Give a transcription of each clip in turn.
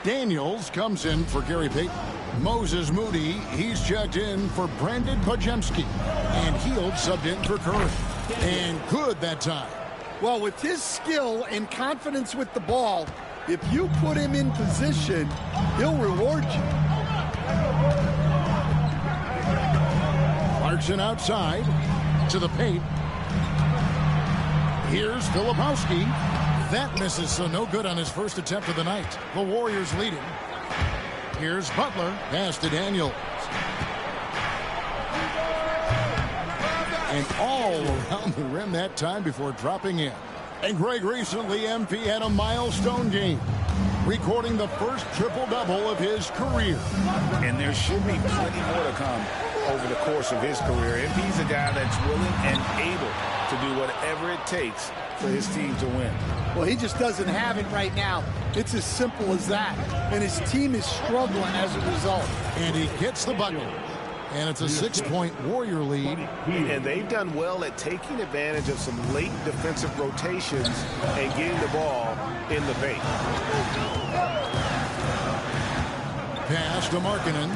Daniels comes in for Gary Payton. Moses Moody, he's checked in for Brandon Pajemski. And Heald subbed in for Curry. And good that time. Well, with his skill and confidence with the ball, if you put him in position, he'll reward you. Clarkson outside to the paint. Here's Filipowski. That misses, so no good on his first attempt of the night. The Warriors leading. Here's Butler. Pass to Daniels. And all around the rim that time before dropping in. And Greg, recently MP had a milestone game, recording the first triple-double of his career. And there should be plenty more to come over the course of his career. MP's a guy that's willing and able to do whatever it takes for his team to win. Well, he just doesn't have it right now. It's as simple as that. And his team is struggling as a result. And he gets the bucket. And it's a 6-point Warrior lead. And they've done well at taking advantage of some late defensive rotations and getting the ball in the paint. Pass to Markkanen.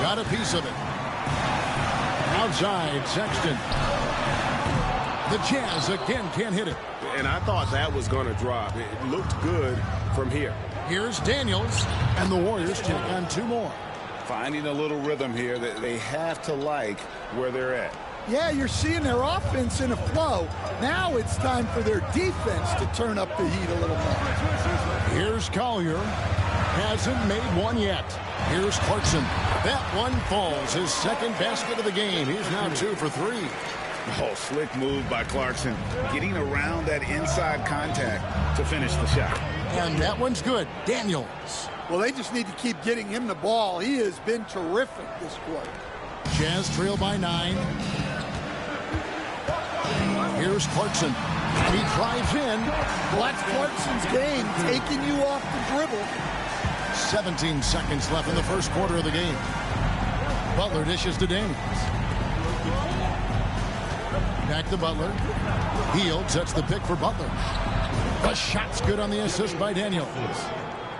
Got a piece of it. Outside, Sexton. The Jazz again can't hit it. And I thought that was going to drop. It looked good from here. Here's Daniels. And the Warriors take on two more. Finding a little rhythm here that they have to like where they're at. Yeah, you're seeing their offense in a flow. Now it's time for their defense to turn up the heat a little more. Here's Collier. Hasn't made one yet. Here's Clarkson. That one falls. His second basket of the game. He's now 2 for 3. Oh, slick move by Clarkson. Getting around that inside contact to finish the shot. And that one's good. Daniels. Well, they just need to keep getting him the ball. He has been terrific this quarter. Jazz trail by 9. Here's Clarkson. And he drives in. Well, that's Clarkson's game, taking you off the dribble. 17 seconds left in the first quarter of the game. Butler dishes to Daniels. Back to Butler. Heald sets the pick for Butler. The shot's good on the assist by Daniels.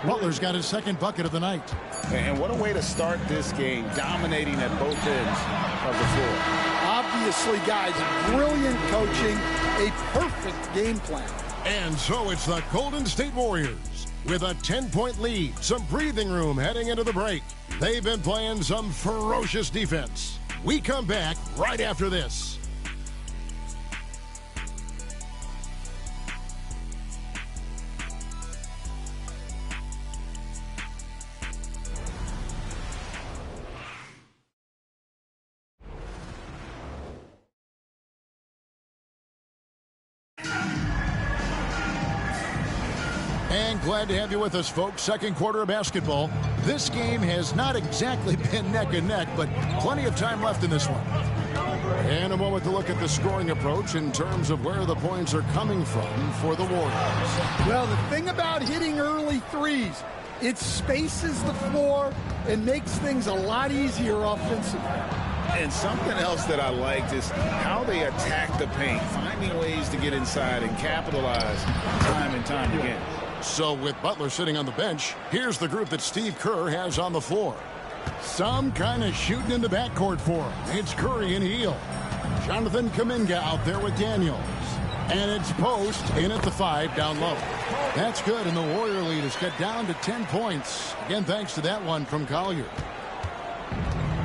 Butler's got his second bucket of the night. And what a way to start this game, dominating at both ends of the floor. Obviously, guys, brilliant coaching, a perfect game plan. And so it's the Golden State Warriors with a 10-point lead, some breathing room heading into the break. They've been playing some ferocious defense. We come back right after this. And glad to have you with us, folks. Second quarter of basketball. This game has not exactly been neck and neck, but plenty of time left in this one. And a moment to look at the scoring approach in terms of where the points are coming from for the Warriors. Well, the thing about hitting early threes, it spaces the floor and makes things a lot easier offensively. And something else that I liked is how they attack the paint, finding ways to get inside and capitalize time and time again. So with Butler sitting on the bench, here's the group that Steve Kerr has on the floor. Some kind of shooting in the backcourt for him. It's Curry and Heald. Jonathan Kuminga out there with Daniels. And it's Post in at the 5 down low. That's good, and the Warrior lead is cut down to 10 points. Again, thanks to that one from Collier.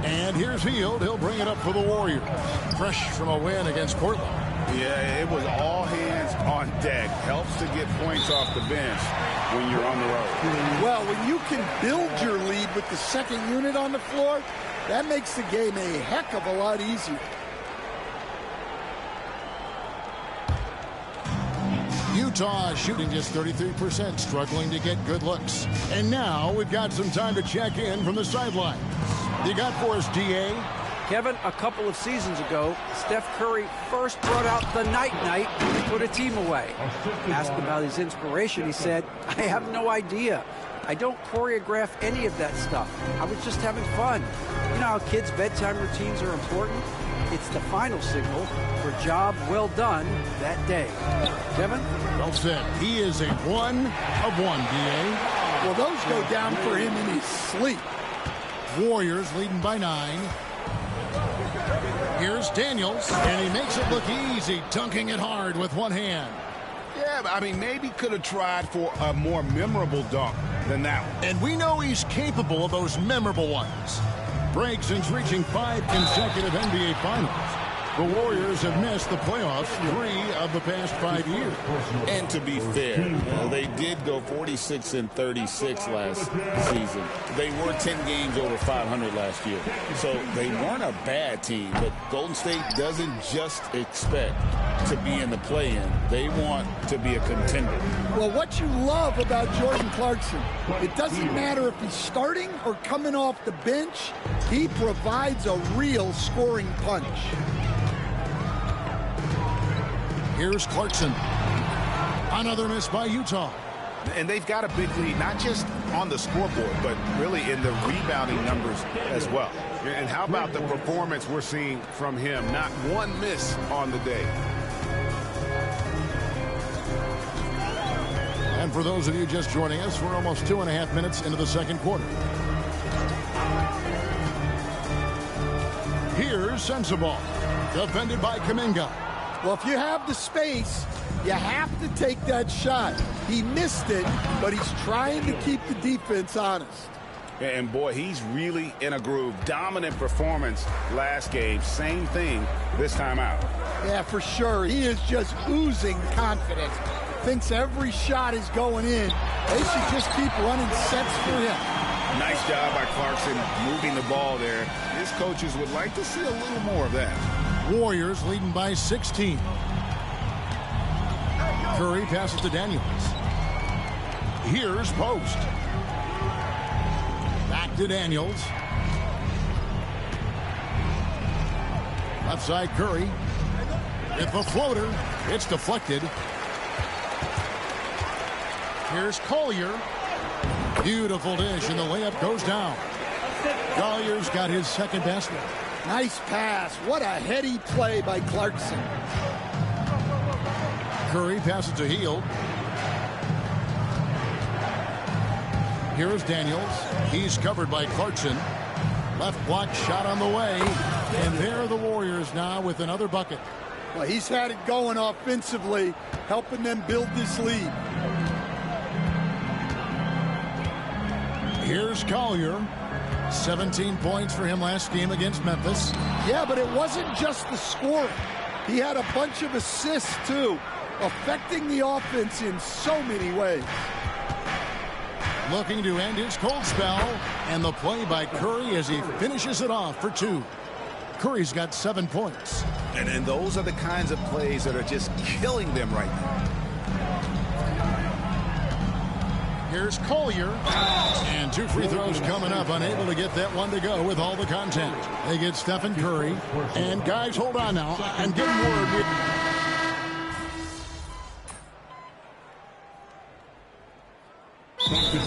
And here's Heald. He'll bring it up for the Warriors. Fresh from a win against Portland. Yeah, it was all hands on deck. Helps to get points off the bench when you're on the road. Well, when you can build your lead with the second unit on the floor, that makes the game a heck of a lot easier. Utah shooting just 33%, struggling to get good looks. And now we've got some time to check in from the sideline. You got for us, DA? Kevin, a couple of seasons ago, Steph Curry first brought out the night-night to put a team away. Asked about his inspiration, he said, "I have no idea. I don't choreograph any of that stuff. I was just having fun." You know how kids' bedtime routines are important? It's the final signal for job well done that day. Kevin? Well said. He is a 1 of 1, D.A. Well, those go down for him in his sleep. Warriors leading by 9. Here's Daniels, and he makes it look easy, dunking it hard with one hand. Yeah, I mean, maybe could have tried for a more memorable dunk than that one. And we know he's capable of those memorable ones. Break since reaching 5 consecutive NBA Finals. The Warriors have missed the playoffs 3 of the past 5 years. And to be fair, they did go 46-36 last season. They were 10 games over 500 last year. So they weren't a bad team, but Golden State doesn't just expect to be in the play-in. They want to be a contender. Well, what you love about Jordan Clarkson, it doesn't matter if he's starting or coming off the bench, he provides a real scoring punch. Here's Clarkson. Another miss by Utah. And they've got a big lead, not just on the scoreboard, but really in the rebounding numbers as well. And how about the performance we're seeing from him? Not one miss on the day. And for those of you just joining us, we're almost 2.5 minutes into the second quarter. Here's Sensabaugh, defended by Kuminga. Well, if you have the space, you have to take that shot. He missed it, but he's trying to keep the defense honest. And boy, he's really in a groove. Dominant performance last game. Same thing this time out. Yeah, for sure. He is just oozing confidence. Thinks every shot is going in. They should just keep running sets for him. Nice job by Clarkson moving the ball there. His coaches would like to see a little more of that. Warriors leading by 16. Curry passes to Daniels. Here's Post. Back to Daniels. Left side Curry. With the floater. It's deflected. Here's Collier. Beautiful dish, and the layup goes down. Collier's got his second basket. Nice pass. What a heady play by Clarkson. Curry passes to Hield. Here is Daniels. He's covered by Clarkson. Left block shot on the way. And there are the Warriors now with another bucket. Well, he's had it going offensively, helping them build this lead. Here's Collier. 17 points for him last game against Memphis. Yeah, but it wasn't just the scoring. He had a bunch of assists, too, affecting the offense in so many ways. Looking to end his cold spell, and the play by Curry as he finishes it off for 2. Curry's got 7 points. And those are the kinds of plays that are just killing them right now. Here's Collier. And 2 free throws coming up. Unable to get that one to go with all the content. They get Stephen Curry. And guys, hold on now. I'm getting word.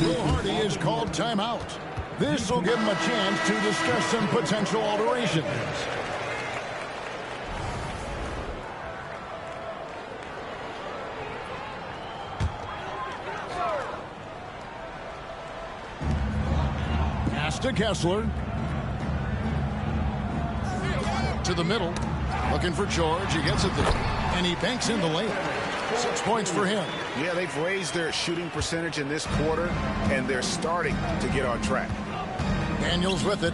Will Hardy is called timeout. This will give him a chance to discuss some potential alterations. To Kessler. To the middle. Looking for George. He gets it there. And he banks in the layup. 6 points for him. Yeah, they've raised their shooting percentage in this quarter, and they're starting to get on track. Daniels with it.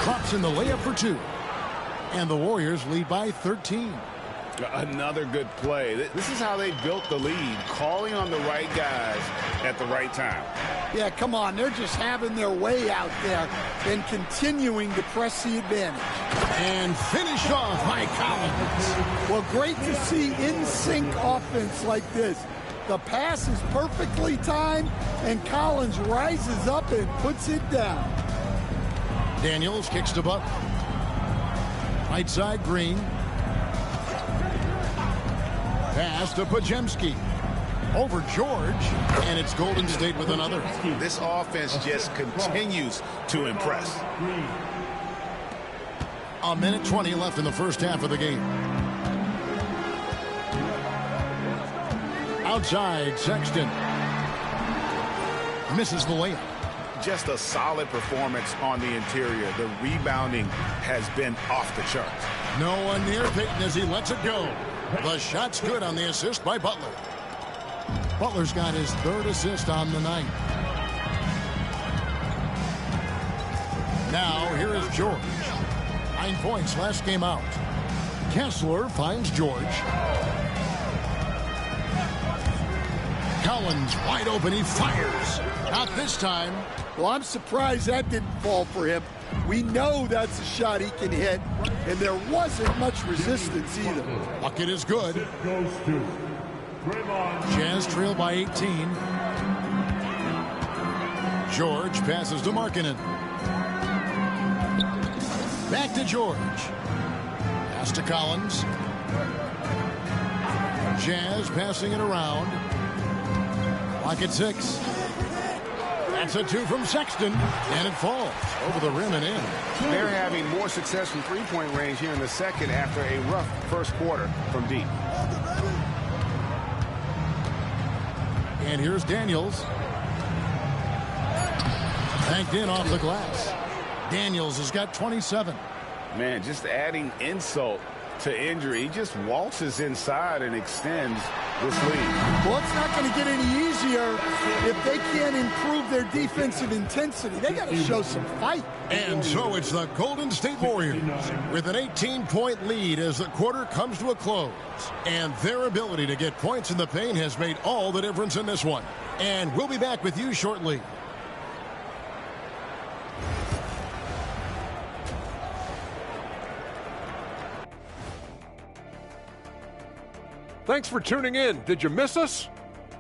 Crops in the layup for 2. And the Warriors lead by 13. Another good play. This is how they built the lead, calling on the right guys at the right time. Yeah, come on. They're just having their way out there and continuing to press the advantage. And finished off by Collins. Well, great to see in-sync offense like this. The pass is perfectly timed, and Collins rises up and puts it down. Daniels kicks to Butler. Right side, Green. Pass to Podziemski. Over George, and it's Golden State with another. This offense just continues to impress. A minute 20 left in the first half of the game. Outside, Sexton. Misses the layup. Just a solid performance on the interior. The rebounding has been off the charts. No one near Peyton as he lets it go. The shot's good on the assist by Butler. Butler's got his third assist on the night. Now, here is George. 9 points last game out. Kessler finds George. Collins wide open. He fires. Not this time. Well, I'm surprised that didn't fall for him. We know that's a shot he can hit, and there wasn't much resistance either. Bucket is good. Jazz trail by 18. George passes to Markkanen. Back to George. Pass to Collins. Jazz passing it around. Clock at 6. That's a 2 from Sexton, and it falls over the rim and in. They're having more success from three-point range here in the second after a rough first quarter from deep. And here's Daniels. Banked in off the glass. Daniels has got 27. Man, just adding insult to injury. He just waltzes inside and extends this lead. Well, it's not going to get any easier if they can't improve their defensive intensity. They got to show some fight. And so it's the Golden State Warriors with an 18-point lead as the quarter comes to a close. And their ability to get points in the paint has made all the difference in this one. And we'll be back with you shortly. Thanks for tuning in. Did you miss us?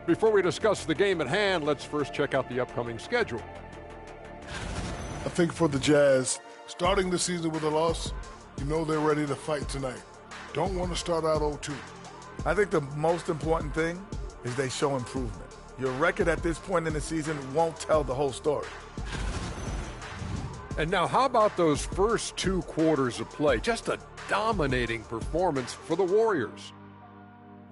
Before we discuss the game at hand, let's first check out the upcoming schedule. I think for the Jazz, starting the season with a loss, you know they're ready to fight tonight. Don't want to start out 0-2. I think the most important thing is they show improvement. Your record at this point in the season won't tell the whole story. And now, how about those first 2 quarters of play? Just a dominating performance for the Warriors.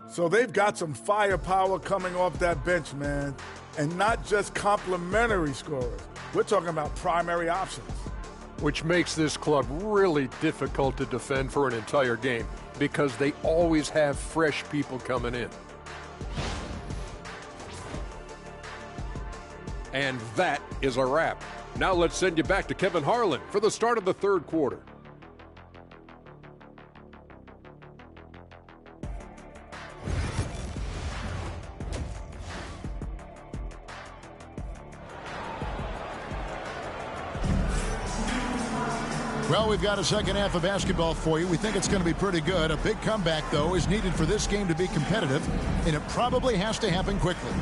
So they've got some firepower coming off that bench, man. And not just complimentary scorers. We're talking about primary options. Which makes this club really difficult to defend for an entire game because they always have fresh people coming in. And that is a wrap. Now let's send you back to Kevin Harlan for the start of the third quarter. Well, we've got a second half of basketball for you. We think it's going to be pretty good. A big comeback, though, is needed for this game to be competitive, and it probably has to happen quickly.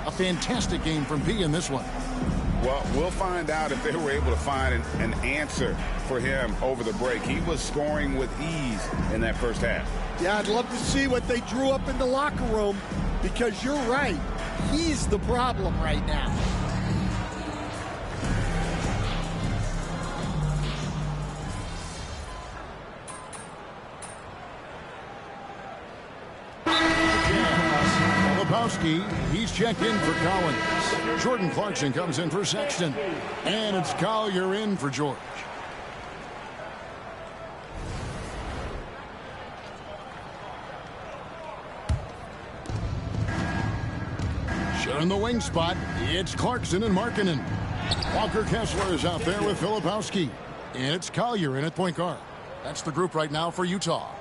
A fantastic game from P in this one. Well, we'll find out if they were able to find an answer for him over the break. He was scoring with ease in that first half. Yeah, I'd love to see what they drew up in the locker room, because you're right. He's the problem right now. He's checked in for Collins. Jordan Clarkson comes in for Sexton. And it's Collier in for George. Sharing the wing spot, it's Clarkson and Markkanen. Walker Kessler is out there with Filipowski. And it's Collier in at point guard. That's the group right now for Utah.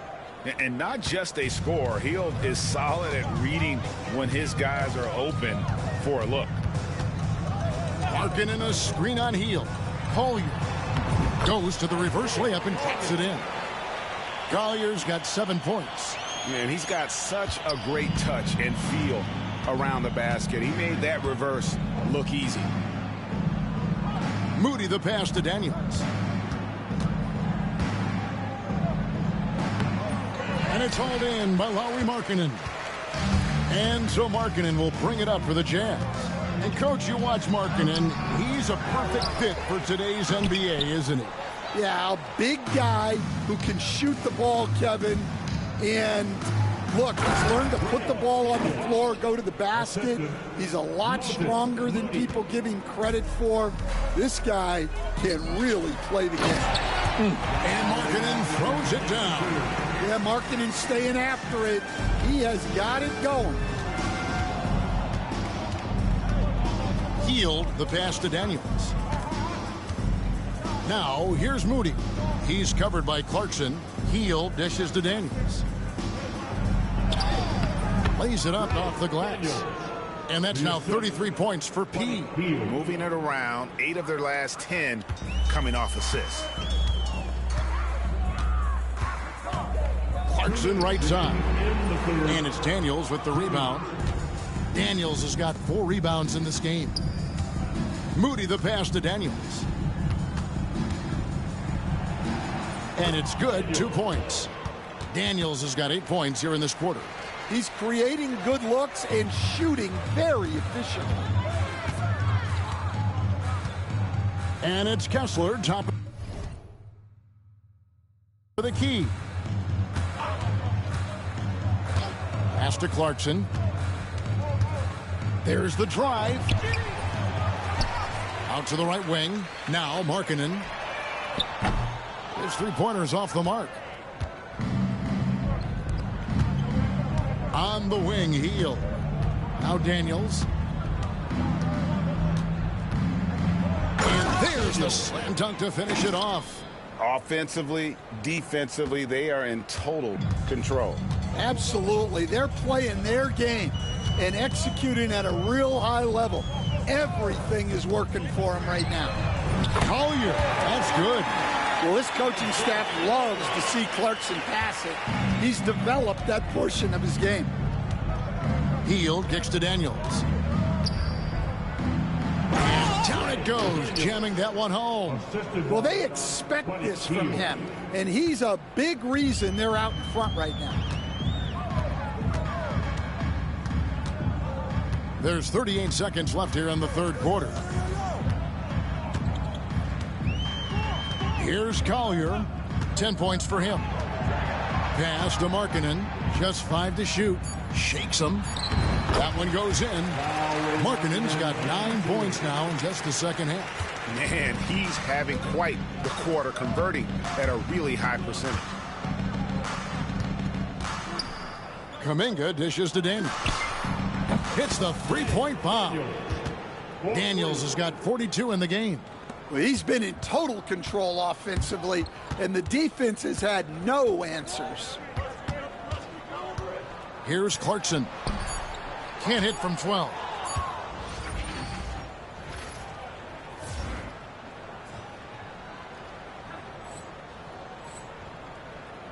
And not just a scorer. He is solid at reading when his guys are open for a look. Markkanen a screen on Heel. Collier goes to the reverse layup and drops it in. Collier's got 7 points. Man, he's got such a great touch and feel around the basket. He made that reverse look easy. Moody the pass to Daniels. And it's hauled in by Lauri Markkanen. And so Markkanen will bring it up for the Jazz. And, Coach, you watch Markkanen. He's a perfect fit for today's NBA, isn't he? Yeah, a big guy who can shoot the ball, Kevin. And, look, he's learned to put the ball on the floor, go to the basket. He's a lot stronger than people give him credit for. This guy can really play the game. And Markkanen throws it down. Yeah, Markkanen staying after it. He has got it going. Healed the pass to Daniels. Now, here's Moody. He's covered by Clarkson. Hield dishes to Daniels. Lays it up off the glass. And that's now 33 points for P. Moving it around, 8 of their last 10 coming off assists. Clarkson right side. And it's Daniels with the rebound. Daniels has got 4 rebounds in this game. Moody the pass to Daniels. And it's good, 2 points. Daniels has got 8 points here in this quarter. He's creating good looks and shooting very efficiently. And it's Kessler, top of the key. Pass to Clarkson. There's the drive. Out to the right wing. Now Markkanen. His 3-pointer's off the mark. On the wing, Hield. Now Daniels. And there's the slam dunk to finish it off. Offensively, defensively, they are in total control. Absolutely. They're playing their game and executing at a real high level. Everything is working for them right now. Collier, that's good. Well, this coaching staff loves to see Clarkson pass it. He's developed that portion of his game. Hield kicks to Daniels. And down it goes, jamming that one home. Well, they expect this from him, and he's a big reason they're out in front right now. There's 38 seconds left here in the third quarter. Here's Collier. 10 points for him. Pass to Markkanen. Just 5 to shoot. Shakes him. That one goes in. Markkanen's got 9 points now in just the second half. Man, he's having quite the quarter, converting at a really high percentage. Kuminga dishes to Daniels. Hits the 3-point bomb. Daniels has got 42 in the game. Well, he's been in total control offensively, and the defense has had no answers. Here's Clarkson. Can't hit from 12.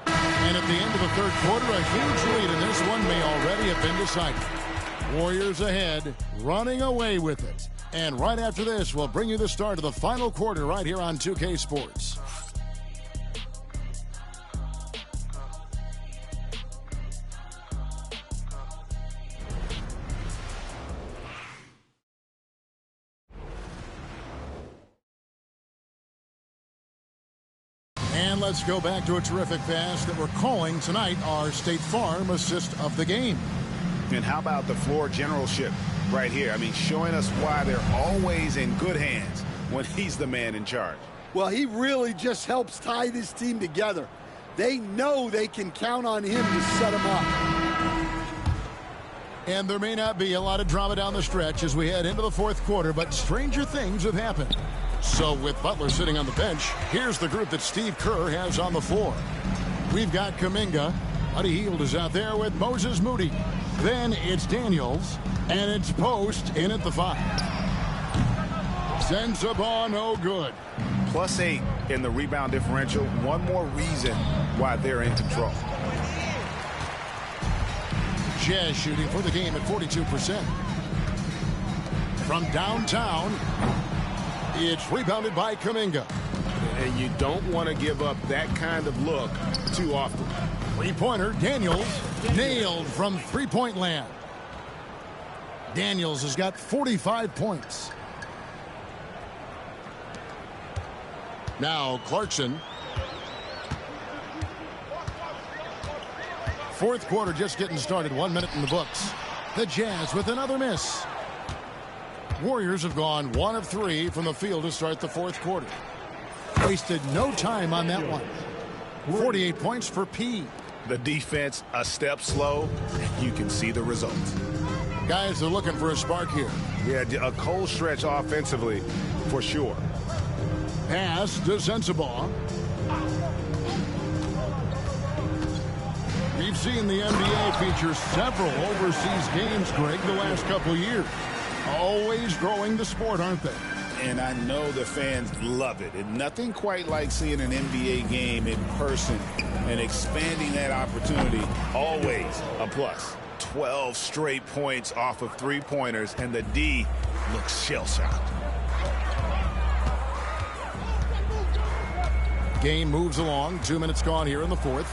And at the end of the third quarter, a huge lead, and this one may already have been decided. Warriors ahead, running away with it. And right after this, we'll bring you the start of the final quarter right here on 2K Sports. And let's go back to a terrific pass that we're calling tonight our State Farm assist of the game. And how about the floor generalship right here? I mean, showing us why they're always in good hands when he's the man in charge. Well, he really just helps tie this team together. They know they can count on him to set them up. And there may not be a lot of drama down the stretch as we head into the fourth quarter, but stranger things have happened. So with Butler sitting on the bench, here's the group that Steve Kerr has on the floor. We've got Kuminga. Buddy Hield is out there with Moses Moody. Then it's Daniels, and it's Post in at the 5. Sends the ball no good. +8 in the rebound differential. One more reason why they're in control. Jazz shooting for the game at 42%. From downtown, it's rebounded by Kuminga. And you don't want to give up that kind of look too often. 3-pointer, Daniels, nailed from 3-point land. Daniels has got 45 points. Now Clarkson. Fourth quarter just getting started. 1 minute in the books. The Jazz with another miss. Warriors have gone 1 of 3 from the field to start the fourth quarter. Wasted no time on that one. 48 points for P. The defense a step slow. You can see the results. Guys are looking for a spark here. Yeah, a cold stretch offensively for sure. Pass to Sensabaugh. We've seen the NBA feature several overseas games, Greg, the last couple years. Always growing the sport, aren't they? And I know the fans love it. And nothing quite like seeing an NBA game in person and expanding that opportunity. Always a plus. 12 straight points off of three-pointers, and the D looks shell-shocked. Game moves along. 2 minutes gone here in the fourth.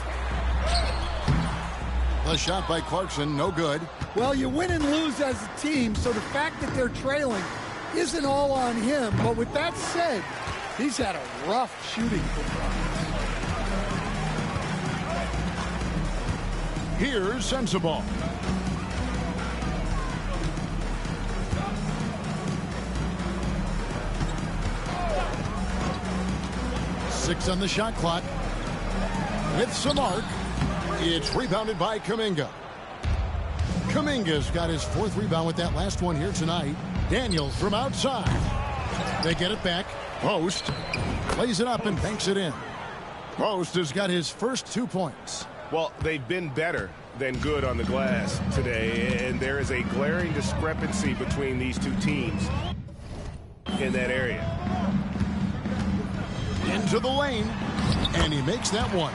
A shot by Clarkson, no good. Well, you win and lose as a team, so the fact that they're trailing isn't all on him. But with that said, he's had a rough shooting performance. Here's Sensabaugh. Six on the shot clock. With some arc. It's rebounded by Kuminga. Kuminga's got his fourth rebound with that last one here tonight. Daniels from outside. They get it back. Post. Plays it up and banks it in. Post has got his first 2 points. Well, they've been better than good on the glass today, and there is a glaring discrepancy between these two teams in that area. Into the lane, and he makes that one.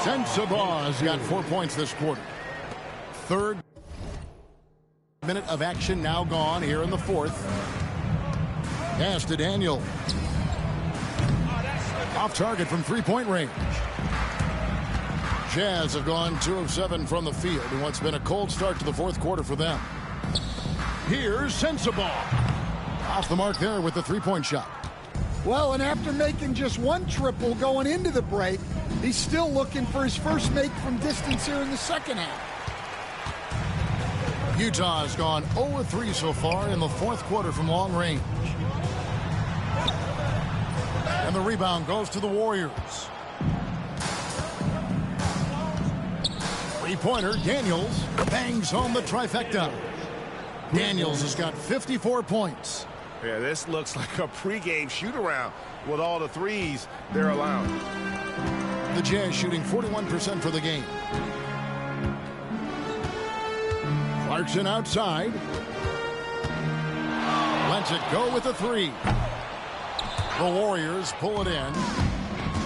Sensabaugh has got 4 points this quarter. Third minute of action now gone here in the fourth. Pass to Daniel. Off target from three-point range. Jazz have gone 2 of 7 from the field in what's been a cold start to the fourth quarter for them. Here's Sensabaugh. Off the mark there with the three-point shot. Well, and after making just 1 triple going into the break, he's still looking for his first make from distance here in the second half. Utah has gone 0 of 3 so far in the fourth quarter from long range. And the rebound goes to the Warriors. Three-pointer, Daniels bangs home the trifecta. Daniels has got 54 points. Yeah, this looks like a pregame shoot-around with all the threes they're allowing. The Jazz shooting 41% for the game. Clarkson outside. Lets it go with the three. The Warriors pull it in.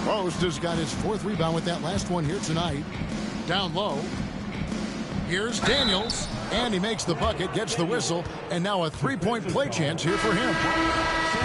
Post has got his fourth rebound with that last one here tonight. Down low. Here's Daniels. And he makes the bucket, gets the whistle, and now a three-point play chance here for him.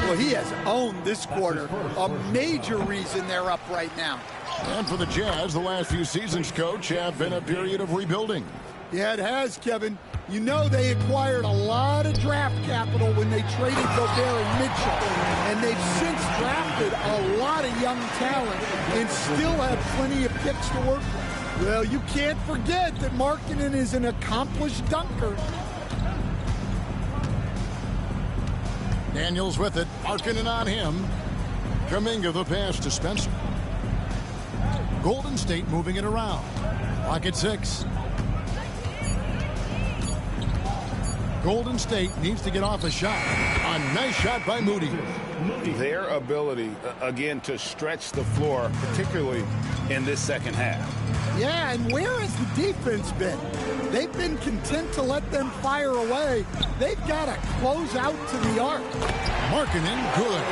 Well, he has owned this quarter. A major reason they're up right now. And for the Jazz, the last few seasons, Coach, have been a period of rebuilding. Yeah, it has, Kevin. You know they acquired a lot of draft capital when they traded Gobert and Mitchell. And they've since drafted a lot of young talent and still have plenty of picks to work with. Well, you can't forget that Markkanen is an accomplished dunker. Daniels with it. Markkanen on him. Kuminga the pass to Spencer. Golden State moving it around. Pocket 6. Golden State needs to get off a shot. A nice shot by Moody. Their ability, again, to stretch the floor, particularly in this second half. Yeah, and where has the defense been? They've been content to let them fire away. They've got to close out to the arc. Markkanen good.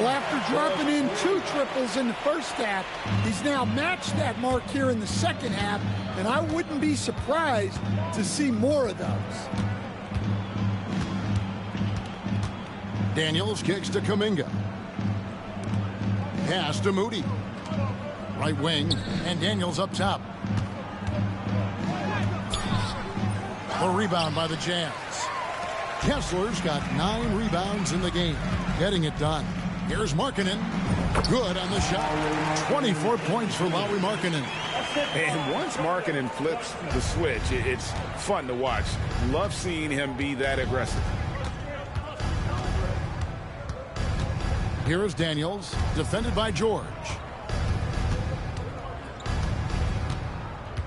Well, after dropping in 2 triples in the first half, he's now matched that mark here in the second half, and I wouldn't be surprised to see more of those. Daniels kicks to Kuminga. Pass to Moody. Right wing, and Daniels up top. The rebound by the Jazz. Kessler's got 9 rebounds in the game, getting it done. Here's Markkanen. Good on the shot. 24 points for Lauri Markkanen. And once Markkanen flips the switch, it's fun to watch. Love seeing him be that aggressive. Here is Daniels, defended by George.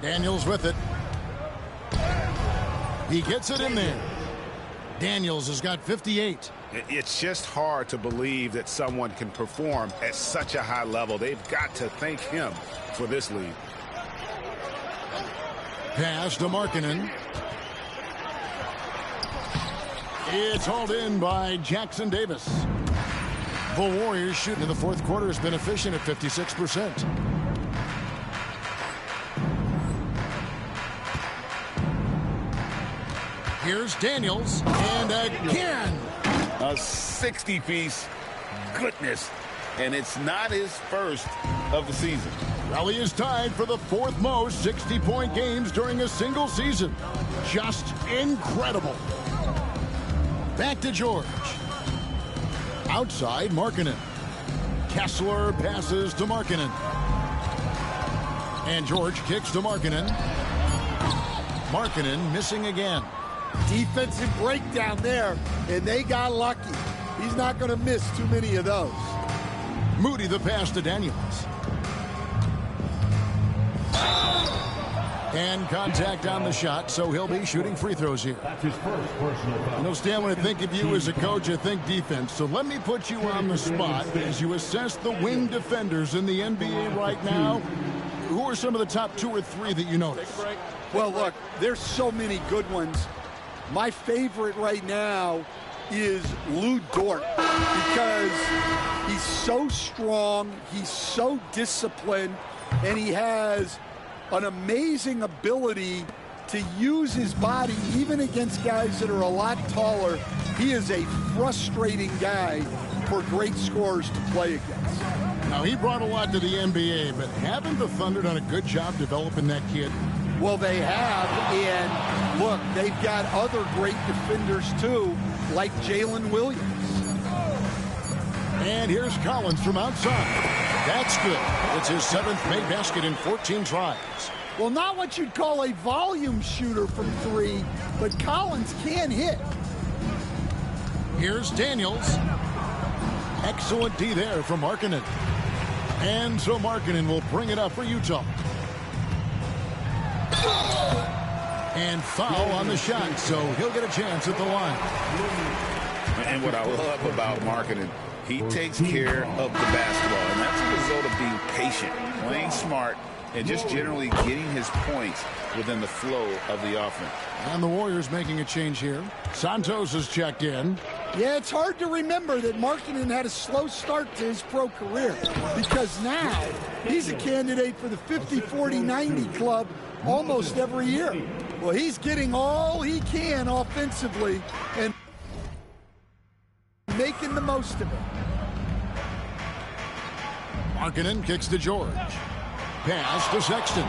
Daniels with it. He gets it in there. Daniels has got 58. It's just hard to believe that someone can perform at such a high level. They've got to thank him for this lead. Pass to Markkanen. It's hauled in by Jackson Davis. The Warriors shooting in the fourth quarter has been efficient at 56%. Here's Daniels, and again. A 60-piece. Goodness. And it's not his first of the season. Raleigh is tied for the 4th most 60-point games during a single season. Just incredible. Back to George. Outside, Markkanen. Kessler passes to Markkanen. And George kicks to Markkanen. Markkanen missing again. Defensive breakdown there, and they got lucky. He's not going to miss too many of those. Moody the pass to Daniels. And contact on the shot, so he'll be shooting free throws here. That's his first personal foul. You know, Stan, when I think of you as a coach, I think defense. So let me put you on the spot as you assess the wing defenders in the NBA right now. Who are some of the top 2 or 3 that you notice? Well, look, there's so many good ones. My favorite right now is Lou Dort because he's so strong, he's so disciplined, and he has an amazing ability to use his body even against guys that are a lot taller. He is a frustrating guy for great scorers to play against. Now, he brought a lot to the NBA, but haven't the Thunder done a good job developing that kid? Well, they have, and look, they've got other great defenders too, like Jalen Williams. And here's Collins from outside. That's good. It's his 7th made basket in 14 tries. Well, not what you'd call a volume shooter from 3, but Collins can hit. Here's Daniels. Excellent D there from Markkanen. And so Markkanen will bring it up for Utah. And foul on the shot, so he'll get a chance at the line. And what I love about Markkanen, he takes care of the basketball, and that's a result of being patient, playing smart, and just generally getting his points within the flow of the offense. And the Warriors making a change here. Santos has checked in. Yeah, it's hard to remember that Markkanen had a slow start to his pro career because now he's a candidate for the 50, 40, 90 club almost every year. Well, he's getting all he can offensively and making the most of it. Markkanen kicks to George. Pass to Sexton.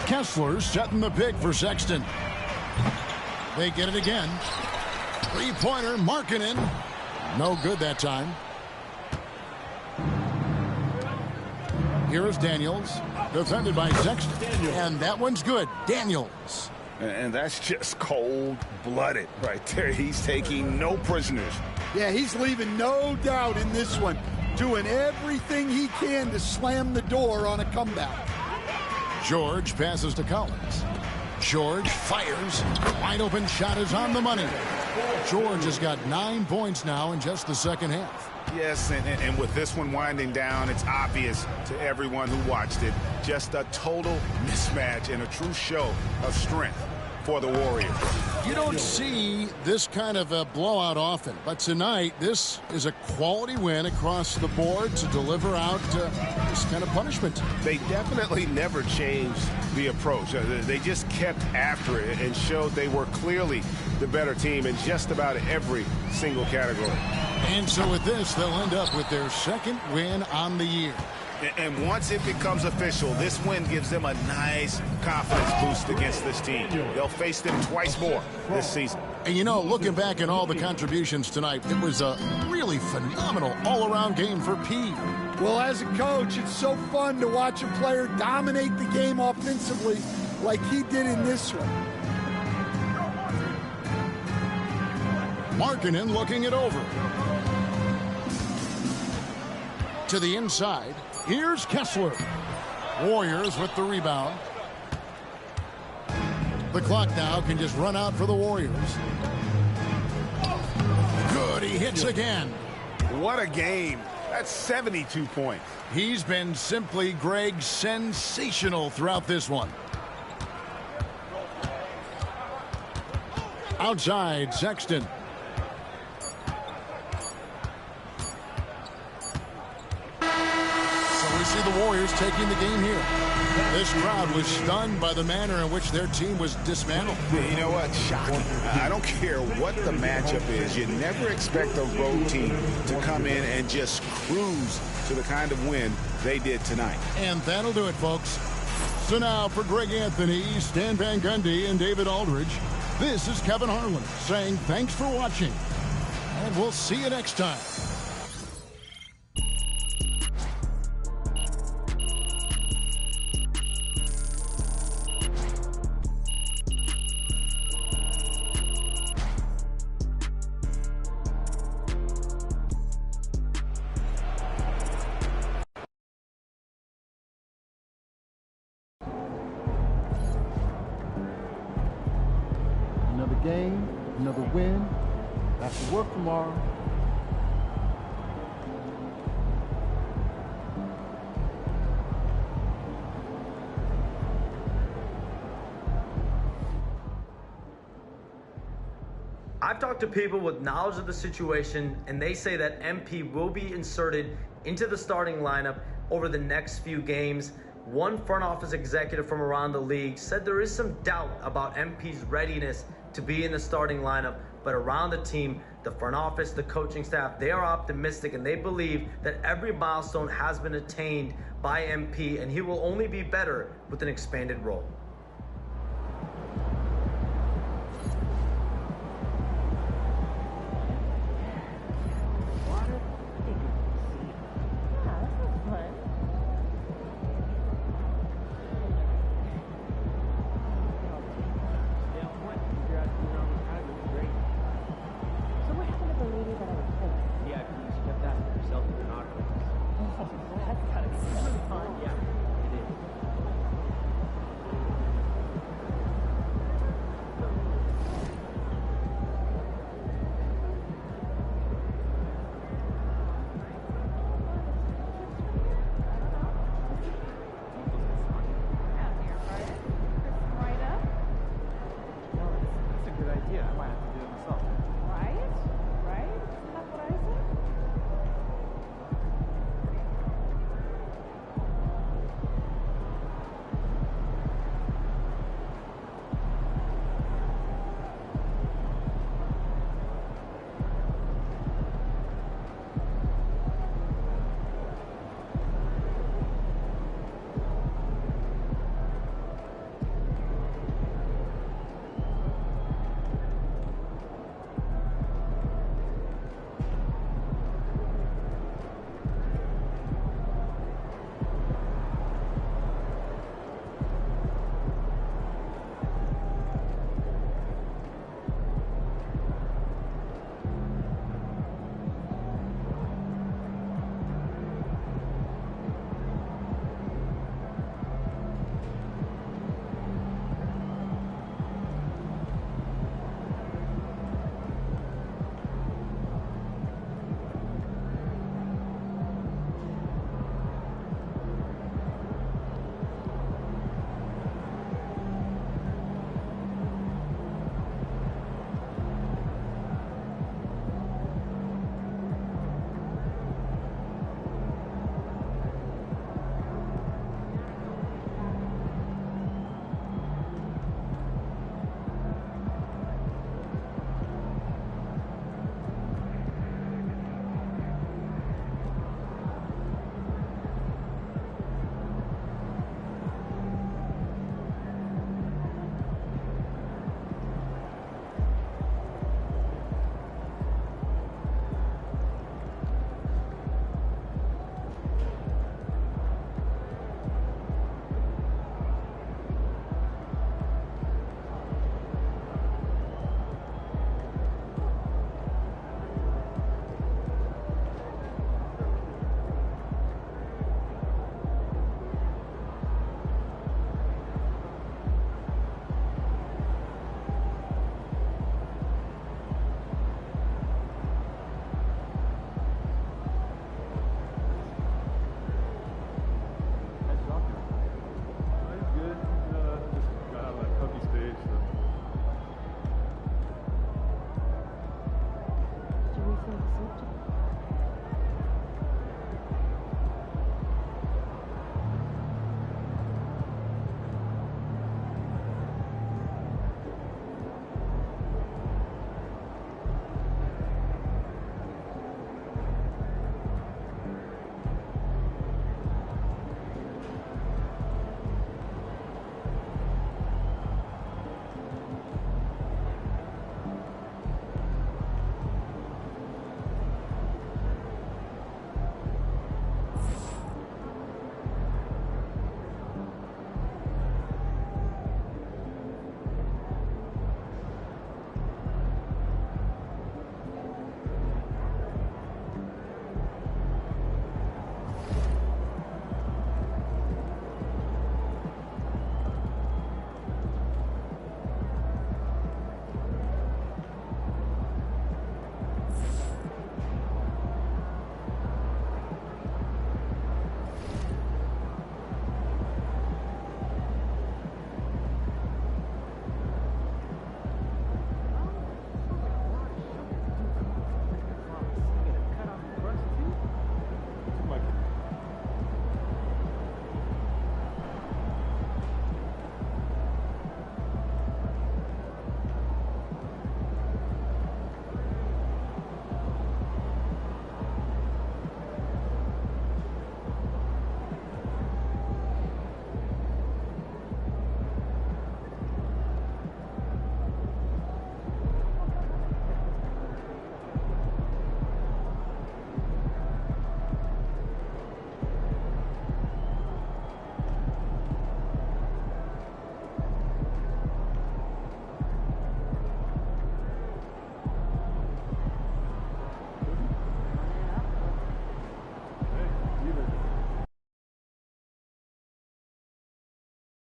Kessler setting the pick for Sexton. They get it again. Three-pointer, Markkanen. No good that time. Here is Daniels, defended by Sexton. And that one's good. Daniels. And that's just cold-blooded right there. He's taking no prisoners. Yeah, he's leaving no doubt in this one. Doing everything he can to slam the door on a comeback. George passes to Collins. George fires. Wide open shot is on the money. George has got 9 points now in just the second half. Yes, and with this one winding down, it's obvious to everyone who watched it. Just a total mismatch and a true show of strength for the Warriors. You don't see this kind of a blowout often, but tonight this is a quality win across the board to deliver out this kind of punishment. They definitely never changed the approach. They just kept after it and showed they were clearly the better team in just about every single category. And so with this, they'll end up with their second win on the year. And once it becomes official, this win gives them a nice confidence boost against this team. They'll face them twice more this season. And, you know, looking back at all the contributions tonight, it was a really phenomenal all-around game for P. Well, as a coach, it's so fun to watch a player dominate the game offensively like he did in this one. Markkanen looking it over. To the inside. Here's Kessler. Warriors with the rebound. The clock now can just run out for the Warriors. Good, he hits again. What a game. That's 72 points. He's been simply, Greg, sensational throughout this one. Outside, Sexton. See the Warriors taking the game here. This crowd was stunned by the manner in which their team was dismantled. You know what? Shocking. I don't care what the matchup is. You never expect a road team to come in and just cruise to the kind of win they did tonight. And that'll do it, folks. So now for Greg Anthony, Stan Van Gundy, and David Aldridge, this is Kevin Harlan saying thanks for watching. And we'll see you next time. Another game, another win. Back to work tomorrow. I've talked to people with knowledge of the situation, and they say that MP will be inserted into the starting lineup over the next few games. One front office executive from around the league said there is some doubt about MP's readiness to be in the starting lineup, but around the team, the front office, the coaching staff, they are optimistic and they believe that every milestone has been attained by MP and he will only be better with an expanded role. That's a good idea. I might have to